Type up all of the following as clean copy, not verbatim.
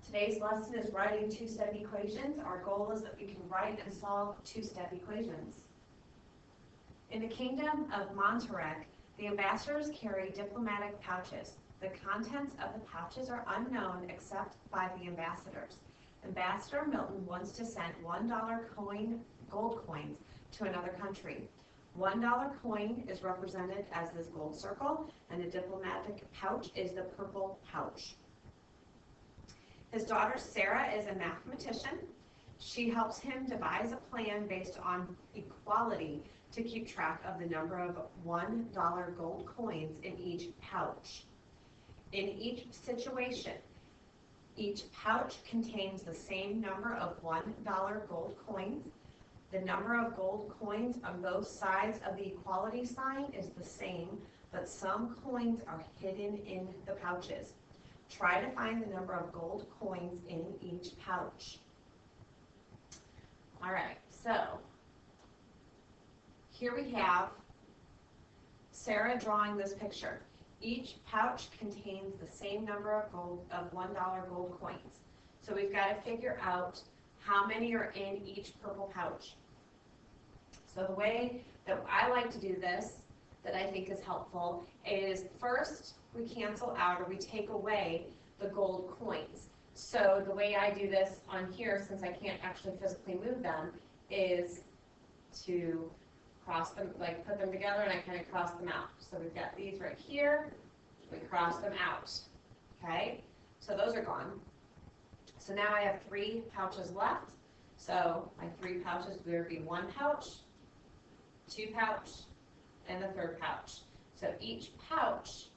Today's lesson is writing two-step equations. Our goal is that we can write and solve two-step equations. In the kingdom of Monterrey, the ambassadors carry diplomatic pouches. The contents of the pouches are unknown except by the ambassadors. Ambassador Milton wants to send $1 gold coins to another country. $1 coin is represented as this gold circle, and the diplomatic pouch is the purple pouch. His daughter Sarah is a mathematician. She helps him devise a plan based on equality to keep track of the number of $1 gold coins in each pouch. In each situation, each pouch contains the same number of $1 gold coins. The number of gold coins on both sides of the equality sign is the same, but some coins are hidden in the pouches. Try to find the number of gold coins in each pouch. All right, so here we have Sarah drawing this picture. Each pouch contains the same number of $1 gold coins. So we've got to figure out how many are in each purple pouch. So the way that I like to do this, that I think is helpful, is first we cancel out, or we take away, the gold coins. So the way I do this on here, since I can't actually physically move them, is to cross them, like put them together, and I kind of cross them out. So we've got these right here, we cross them out, okay? So those are gone. So now I have 3 pouches left. So my 3 pouches would be 1 pouch, 2 pouch, and the 3rd pouch. So each pouch,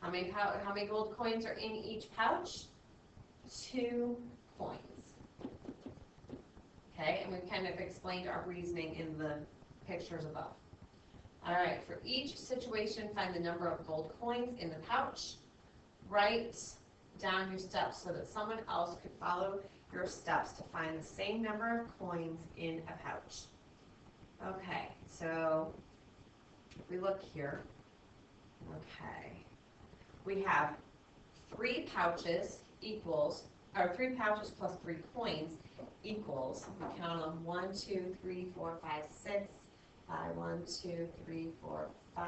how many gold coins are in each pouch? 2 coins. Okay, and we've kind of explained our reasoning in the pictures above. All right, for each situation, find the number of gold coins in the pouch. Write down your steps so that someone else could follow your steps to find the same number of coins in a pouch. Okay, so if we look here, okay, we have 3 pouches equals, or 3 pouches plus 3 coins equals, we count them 1, 2, 3, 4, 5, 6, 1, 2, 3, 4, 5.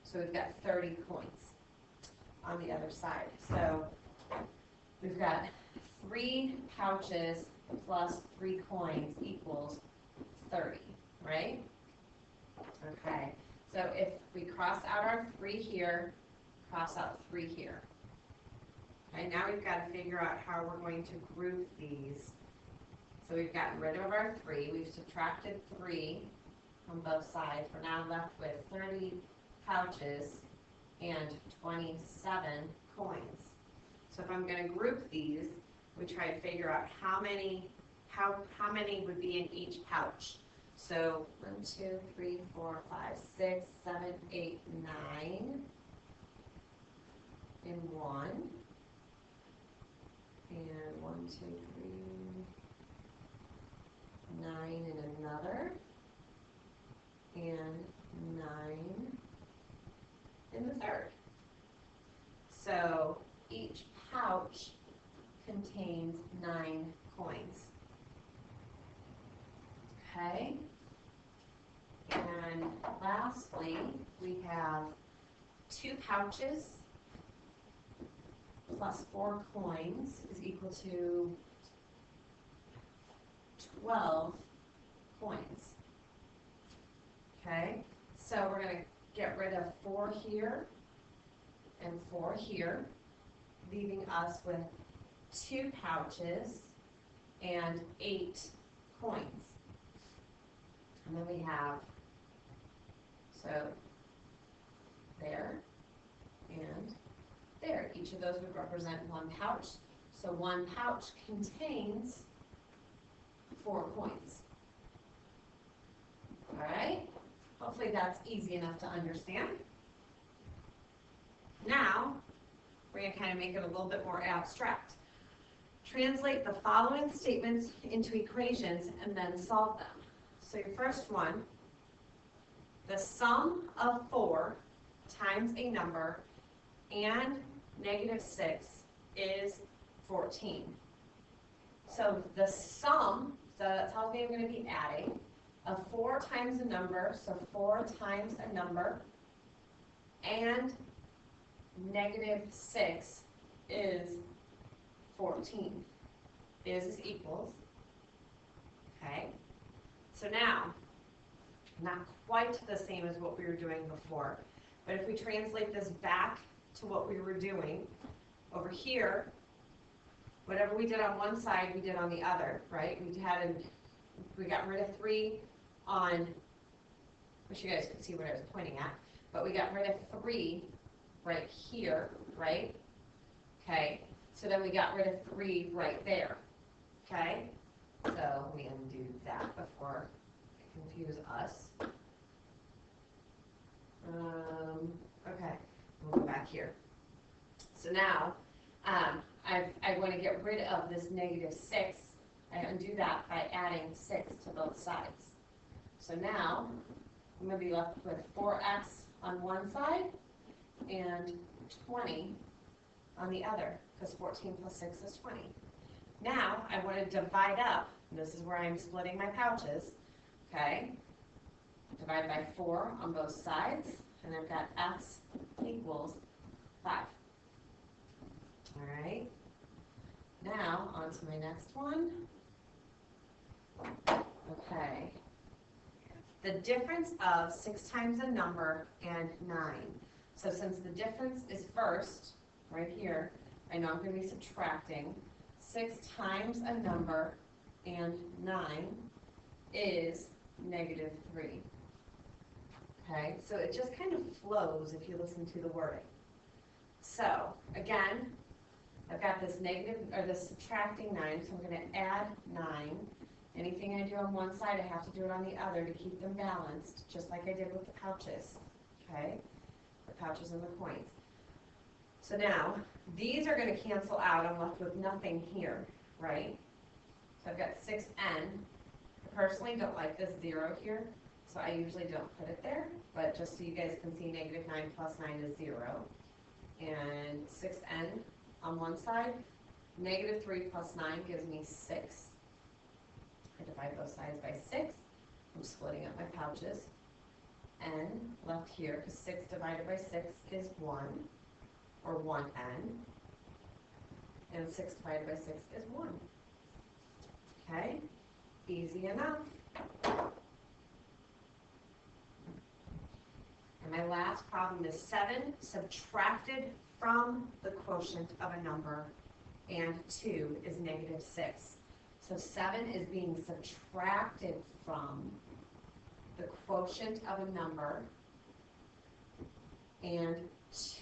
So we've got 30 coins on the other side. So we've got 3 pouches plus 3 coins equals 30, right? Okay, so if we cross out our 3 here, cross out 3 here. Okay, now we've got to figure out how we're going to group these. So we've gotten rid of our 3, we've subtracted 3 on both sides. We're now left with 30 pouches and 27 coins. So if I'm going to group these, we try to figure out how many would be in each pouch. So 1, 2, 3, 4, 5, 6, 7, 8, 9 in one, and 1, 2, 3, 9 in another, and 9 in the third. So each pouch contains 9 coins. Okay, and lastly, we have 2 pouches plus 4 coins is equal to 12 coins. Okay, so we're going to get rid of 4 here and 4 here, leaving us with 2 pouches and 8 coins. And then we have, so there and there. Each of those would represent 1 pouch. So 1 pouch contains 4 coins. All right? Hopefully that's easy enough to understand. Now, we're going to kind of make it a little bit more abstract. Translate the following statements into equations and then solve them. So your first one, the sum of 4 times a number and negative 6 is 14. So the sum, so that tells me I'm going to be adding, of 4 times a number, so 4 times a number, and negative 6 is 14. Is equals. Okay. So now, not quite the same as what we were doing before, but if we translate this back to what we were doing, over here, whatever we did on one side, we did on the other, right? We got rid of 3 on, wish you guys could see what I was pointing at, but we got rid of 3 right here, right? Okay, so then we got rid of 3 right there, okay? So let me undo that before I confuse us. Okay, we'll go back here. So now, I want to get rid of this negative 6. I undo that by adding 6 to both sides. So now, I'm going to be left with 4x on one side and 20 on the other, because 14 plus 6 is 20. Now, I want to divide up, and this is where I'm splitting my pouches, okay? Divide by 4 on both sides, and I've got x equals 5. All right. Now, on to my next one. Okay. The difference of 6 times a number and 9. So since the difference is first, right here, I know I'm going to be subtracting. 6 times a number and 9 is negative 3. Okay, so it just kind of flows if you listen to the wording. So, again, I've got this negative, or this subtracting 9, so I'm going to add 9. Anything I do on one side, I have to do it on the other to keep them balanced, just like I did with the pouches, okay? The pouches and the coins. So now, these are going to cancel out. I'm left with nothing here, right? So I've got 6n. I personally don't like this 0 here, so I usually don't put it there, but just so you guys can see, negative 9 plus 9 is 0. And 6n on one side, negative 3 plus 9 gives me 6. I divide both sides by 6. I'm splitting up my pouches. N left here, because 6 divided by 6 is 1, or 1n. And 6 divided by 6 is 1. Okay? Easy enough. And my last problem is 7 subtracted from the quotient of a number, and 2 is negative 6. So 7 is being subtracted from the quotient of a number, and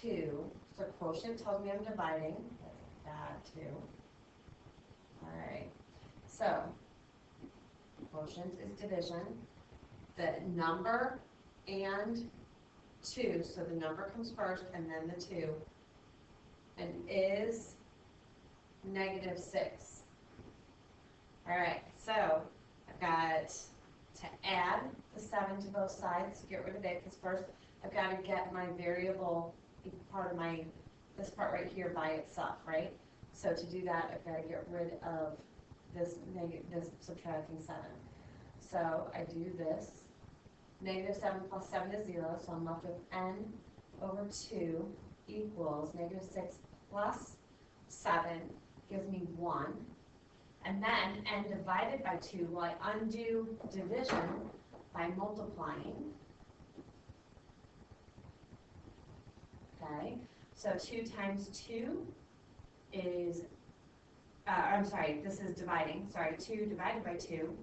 2, so quotient tells me I'm dividing, that's that too. Alright, so quotient is division, the number and 2, so the number comes first and then the 2, and is negative 6. Alright, so I've got to add the 7 to both sides, get rid of it, because first I've got to get my variable part of my, this part right here by itself, right? So to do that, I've got to get rid of this subtracting 7. So I do this. Negative 7 plus 7 is 0, so I'm left with n over 2 equals negative 6 plus 7 gives me 1. And then n divided by 2, well, I undo division by multiplying. Okay, so 2 times 2 is, I'm sorry, this is dividing. Sorry, 2 divided by 2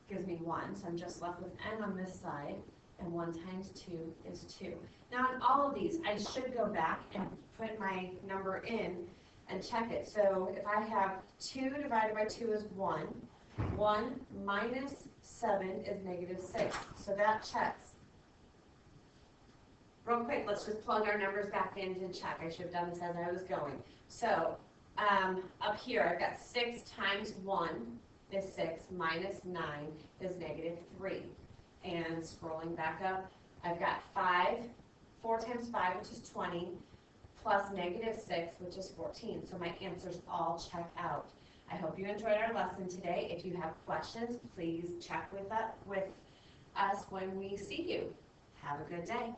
gives me 1, so I'm just left with n on this side, and 1 times 2 is 2. Now, in all of these, I should go back and put my number in and check it. So if I have 2 divided by 2 is 1, 1 minus 7 is negative 6, so that checks. Real quick, let's just plug our numbers back in to check. I should have done this as I was going. So up here, I've got 6 times 1 is 6, minus 9 is negative 3. And scrolling back up, I've got 4 times 5, which is 20, plus -6, which is 14. So my answers all check out. I hope you enjoyed our lesson today. If you have questions, please check with us when we see you. Have a good day.